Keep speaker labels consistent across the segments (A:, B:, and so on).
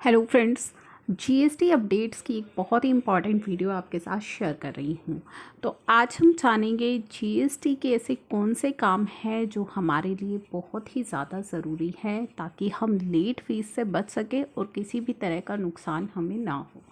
A: Hello friends, GST updates की एक बहुत ही इम्पॉर्टेंट वीडियो आपके साथ शेयर कर रही हूँ। तो आज हम जानेंगे जीएसटी के ऐसे कौन से काम हैं जो हमारे लिए बहुत ही ज़्यादा ज़रूरी हैं ताकि हम लेट फीस से बच सकें और किसी भी तरह का नुकसान हमें ना हो।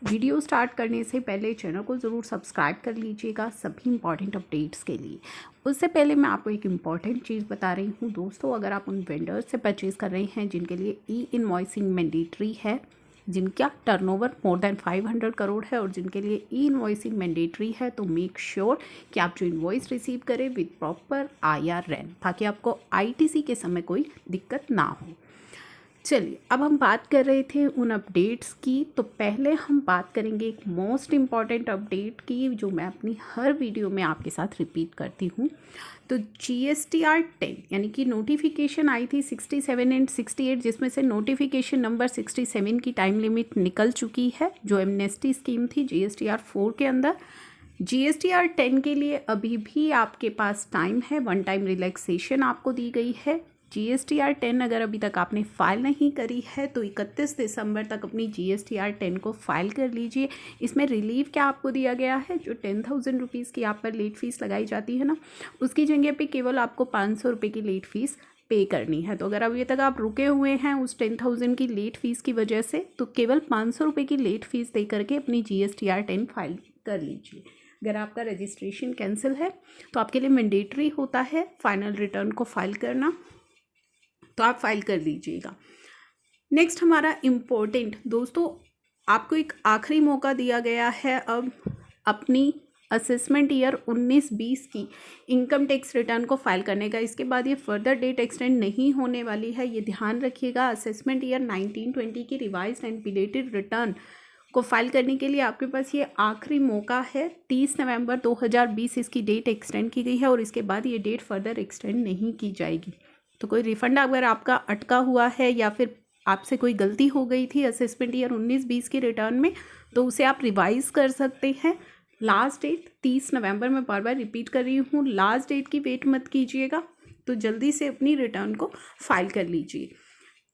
A: वीडियो स्टार्ट करने से पहले चैनल को ज़रूर सब्सक्राइब कर लीजिएगा सभी इंपॉर्टेंट अपडेट्स के लिए। उससे पहले मैं आपको एक इम्पॉर्टेंट चीज़ बता रही हूँ दोस्तों, अगर आप उन वेंडर्स से परचेज़ कर रहे हैं जिनके लिए ई इनवॉइसिंग मैंडेटरी है, जिनका टर्नओवर मोर देन 500 करोड़ है और जिनके लिए ई इनवॉइसिंग मैंडेटरी है, तो मेक श्योर कि आप जो इनवॉइस रिसीव करें विद प्रॉपर IRN ताकि आपको ITC के समय कोई दिक्कत ना हो। चलिए, अब हम बात कर रहे थे उन अपडेट्स की, तो पहले हम बात करेंगे एक मोस्ट इम्पॉर्टेंट अपडेट की जो मैं अपनी हर वीडियो में आपके साथ रिपीट करती हूँ। तो GSTR 10 यानी कि नोटिफिकेशन आई थी 67 एंड 68, जिसमें से नोटिफिकेशन नंबर 67 की टाइम लिमिट निकल चुकी है जो एमनेस्टी स्कीम थी GSTR 4 के अंदर। GSTR 10 के लिए अभी भी आपके पास टाइम है, वन टाइम रिलैक्सेशन आपको दी गई है। GSTR 10 अगर अभी तक आपने फ़ाइल नहीं करी है तो 31 दिसंबर तक अपनी GSTR 10 को फ़ाइल कर लीजिए। इसमें रिलीफ क्या आपको दिया गया है, जो 10,000 रुपीज़ की आप पर लेट फ़ीस लगाई जाती है ना, उसकी जगह पे केवल आपको 500 रुपये की लेट फ़ीस पे करनी है। तो अगर अभी तक आप रुके हुए हैं उस 10,000 की लेट फ़ीस की वजह से, तो केवल 500 रुपये की लेट फ़ीस दे करके अपनी GSTR 10 फाइल कर लीजिए। अगर आपका रजिस्ट्रेशन कैंसिल है तो आपके लिए मैंडेटरी होता है फाइनल रिटर्न को फाइल करना, तो आप फाइल कर लीजिएगा। नेक्स्ट हमारा इम्पोर्टेंट दोस्तों, आपको एक आखिरी मौका दिया गया है अब अपनी असेसमेंट ईयर 19-20 की इनकम टैक्स रिटर्न को फाइल करने का। इसके बाद ये फर्दर डेट एक्सटेंड नहीं होने वाली है, ये ध्यान रखिएगा। असेसमेंट ईयर 19-20 की रिवाइज्ड एंड बिलेटेड रिटर्न को फाइल करने के लिए आपके पास ये आखिरी मौका है। 30 नवंबर 2020 इसकी डेट एक्सटेंड की गई है और इसके बाद ये डेट फर्दर एक्सटेंड नहीं की जाएगी। तो कोई रिफ़ंड अगर आपका अटका हुआ है या फिर आपसे कोई गलती हो गई थी असेसमेंट ईयर 19-20 की रिटर्न में, तो उसे आप रिवाइज़ कर सकते हैं। लास्ट डेट 30 नवंबर, मैं बार बार रिपीट कर रही हूँ, लास्ट डेट की वेट मत कीजिएगा, तो जल्दी से अपनी रिटर्न को फाइल कर लीजिए।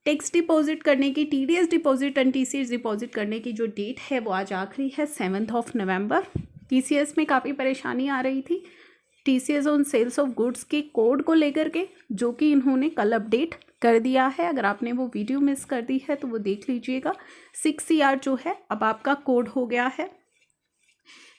A: टैक्स डिपॉजिट करने की, TDS deposit and TCS deposit करने की जो डेट है वो आज आखिरी है, 7 नवंबर। TCS में काफ़ी परेशानी आ रही थी TCS on sales of goods के कोड को लेकर के, जो कि इन्होंने कल अपडेट कर दिया है। अगर आपने वो वीडियो मिस कर दी है तो वो देख लीजिएगा। 6CR जो है अब आपका कोड हो गया है।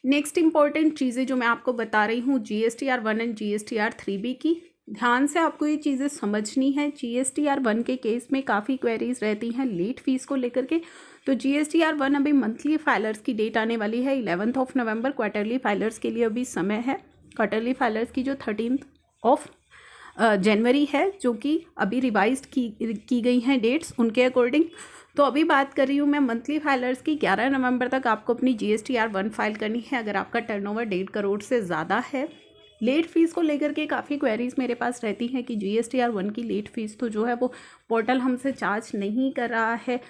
A: नेक्स्ट इंपॉर्टेंट चीज़ें जो मैं आपको बता रही हूँ GSTR 1 एंड GSTR 3B की, ध्यान से आपको ये चीज़ें समझनी है। GSTR 1 के केस में काफ़ी क्वेरीज रहती हैं लेट फीस को लेकर के। तो GSTR 1 अभी मंथली फाइलर्स की डेट आने वाली है 11 नवंबर। क्वार्टरली फाइलर्स के लिए अभी समय है। क्वार्टरली फाइलर्स की जो 13 जनवरी है, जो कि अभी रिवाइज्ड की गई हैं डेट्स उनके अकॉर्डिंग। तो अभी बात कर रही हूँ मैं मंथली फाइलर्स की। 11 नवंबर तक आपको अपनी GSTR 1 फाइल करनी है अगर आपका टर्नओवर 1.5 करोड़ से ज़्यादा है। लेट फीस को लेकर के काफ़ी क्वेरीज मेरे पास रहती हैं कि GSTR 1 की लेट फीस तो जो है वो पोर्टल हमसे चार्ज नहीं कर रहा है,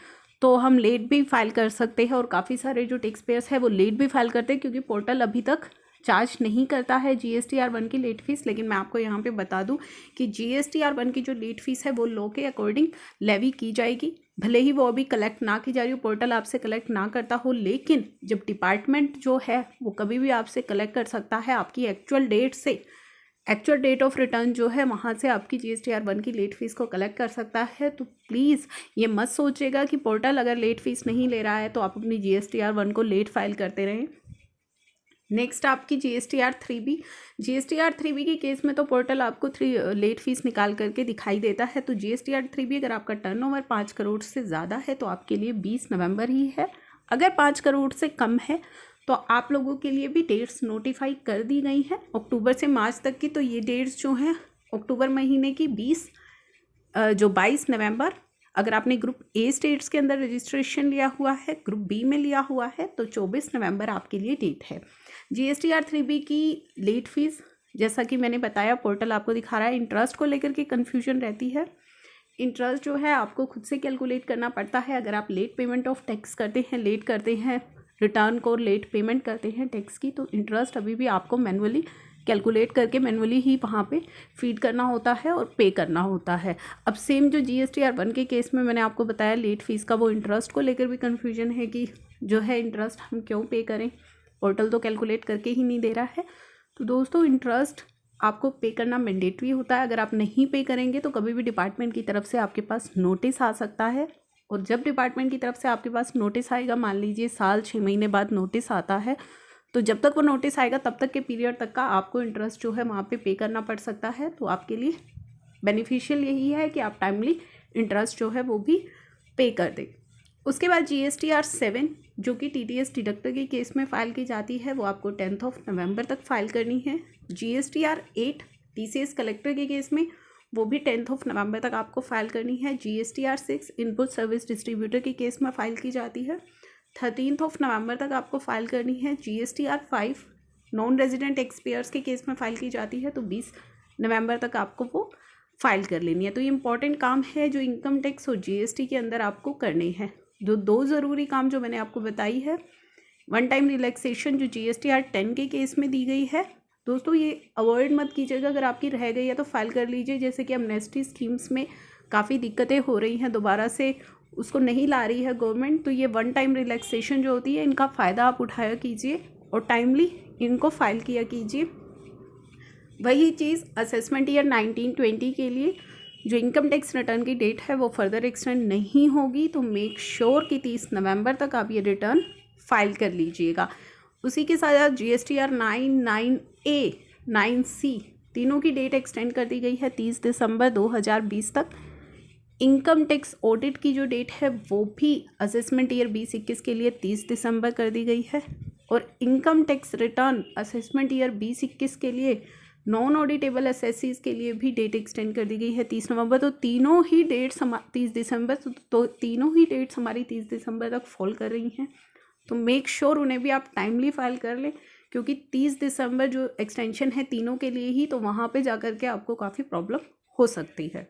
A: तो हम लेट भी फाइल कर सकते हैं। और काफ़ी सारे जो टैक्स पेयर्स है वो लेट भी फाइल करते हैं क्योंकि पोर्टल अभी तक चार्ज नहीं करता है GSTR 1 की लेट फीस। लेकिन मैं आपको यहाँ पे बता दूँ कि GSTR 1 की जो लेट फीस है वो लॉ के अकॉर्डिंग लेवी की जाएगी, भले ही वो अभी कलेक्ट ना की जा रही हो, पोर्टल आपसे कलेक्ट ना करता हो, लेकिन जब डिपार्टमेंट जो है वो कभी भी आपसे कलेक्ट कर सकता है आपकी एक्चुअल डेट से। एक्चुअल डेट ऑफ रिटर्न जो है वहाँ से आपकी GSTR 1 की लेट फीस को कलेक्ट कर सकता है। तो प्लीज़ ये मत सोचिएगा कि पोर्टल अगर लेट फीस नहीं ले रहा है तो आप अपनी GSTR 1 को लेट फाइल करते रहें। नेक्स्ट आपकी GSTR 3B। GSTR 3B के केस में तो पोर्टल आपको लेट फीस निकाल करके दिखाई देता है। तो GSTR 3B अगर आपका टर्नओवर 5 करोड़ से ज़्यादा है तो आपके लिए 20 नवंबर ही है। अगर 5 करोड़ से कम है तो आप लोगों के लिए भी डेट्स नोटिफाई कर दी गई हैं अक्टूबर से मार्च तक की। तो ये डेट्स जो हैं अक्टूबर महीने की 22 नवंबर, अगर आपने ग्रुप A स्टेट्स के अंदर रजिस्ट्रेशन लिया हुआ है, ग्रुप B में लिया हुआ है, तो 24 नवंबर आपके लिए डेट है। GSTR 3B की लेट फीस जैसा कि मैंने बताया पोर्टल आपको दिखा रहा है। इंटरेस्ट को लेकर के कन्फ्यूजन रहती है। इंटरेस्ट जो है आपको खुद से कैलकुलेट करना पड़ता है। अगर आप लेट पेमेंट ऑफ टैक्स करते हैं, लेट करते हैं रिटर्न को, लेट पेमेंट करते हैं टैक्स की, तो इंटरेस्ट अभी भी आपको मैनुअली कैलकुलेट करके मैनुअली ही वहाँ पे फीड करना होता है और पे करना होता है। अब सेम जो GSTR 1 के केस में मैंने आपको बताया लेट फीस का, वो इंटरेस्ट को लेकर भी कन्फ्यूजन है कि जो है इंटरेस्ट हम क्यों पे करें, पोर्टल तो कैलकुलेट करके ही नहीं दे रहा है। तो दोस्तों इंटरेस्ट आपको पे करना मैंडेटरी होता है। अगर आप नहीं पे करेंगे तो कभी भी डिपार्टमेंट की तरफ से आपके पास नोटिस आ सकता है, और जब डिपार्टमेंट की तरफ से आपके पास नोटिस आएगा, मान लीजिए साल 6 महीने बाद नोटिस आता है, तो जब तक वो नोटिस आएगा तब तक के पीरियड तक का आपको इंटरेस्ट जो है वहाँ पे करना पड़ सकता है। तो आपके लिए बेनिफिशियल यही है कि आप टाइमली इंटरेस्ट जो है वो भी पे कर दें। उसके बाद GSTR 7 जो कि TDS डिडक्टर के केस में फ़ाइल की जाती है, वो आपको 10 नवंबर तक फ़ाइल करनी है। GSTR 8 TCS कलेक्टर के केस में वो भी 10 नवंबर तक आपको फ़ाइल करनी है। GSTR 6 इनपुट सर्विस डिस्ट्रीब्यूटर के केस में फ़ाइल की जाती है, 13 नवंबर तक आपको फ़ाइल करनी है। GSTR 5 नॉन रेजिडेंट एक्सपेयर्स के केस में फ़ाइल की जाती है, तो 20 नवंबर तक आपको वो फ़ाइल कर लेनी है। तो ये इंपॉर्टेंट काम है जो इनकम टैक्स और GST के अंदर आपको करने हैं। जो 2 ज़रूरी काम जो मैंने आपको बताई है, वन टाइम रिलैक्सेशन जो GSTR 10 के केस में दी गई है, दोस्तों ये अवॉइड मत कीजिएगा। अगर आपकी रह गई है तो फाइल कर लीजिए। जैसे कि अमनेस्टी स्कीम्स में काफ़ी दिक्कतें हो रही हैं, दोबारा से उसको नहीं ला रही है गवर्नमेंट, तो ये वन टाइम रिलैक्सेशन जो होती है इनका फ़ायदा आप उठाया कीजिए और टाइमली इनको फाइल किया कीजिए। वही चीज़ असेसमेंट ईयर 19-20 के लिए जो इनकम टैक्स रिटर्न की डेट है वो फर्दर एक्सटेंड नहीं होगी, तो मेक श्योर कि 30 नवंबर तक आप ये रिटर्न फाइल कर लीजिएगा। उसी के साथ GSTR 9, 9A, 9C तीनों की डेट एक्सटेंड कर दी गई है 30 दिसंबर 2020 तक। इनकम टैक्स ऑडिट की जो डेट है वो भी असेसमेंट ईयर 2021 के लिए 30 दिसंबर कर दी गई है, और income tax return assessment year 2021 के लिए नॉन ऑडिटेबल एसएससीज के लिए भी डेट एक्सटेंड कर दी गई है 30 नवंबर। तो तीनों ही डेट्स 30 दिसंबर, तो तीनों ही डेट्स हमारी 30 दिसंबर तक फॉल कर रही हैं। तो मेक श्योर उन्हें भी आप टाइमली फाइल कर लें, क्योंकि 30 दिसंबर जो एक्सटेंशन है तीनों के लिए ही, तो वहाँ पे जा कर के आपको काफ़ी प्रॉब्लम हो सकती है।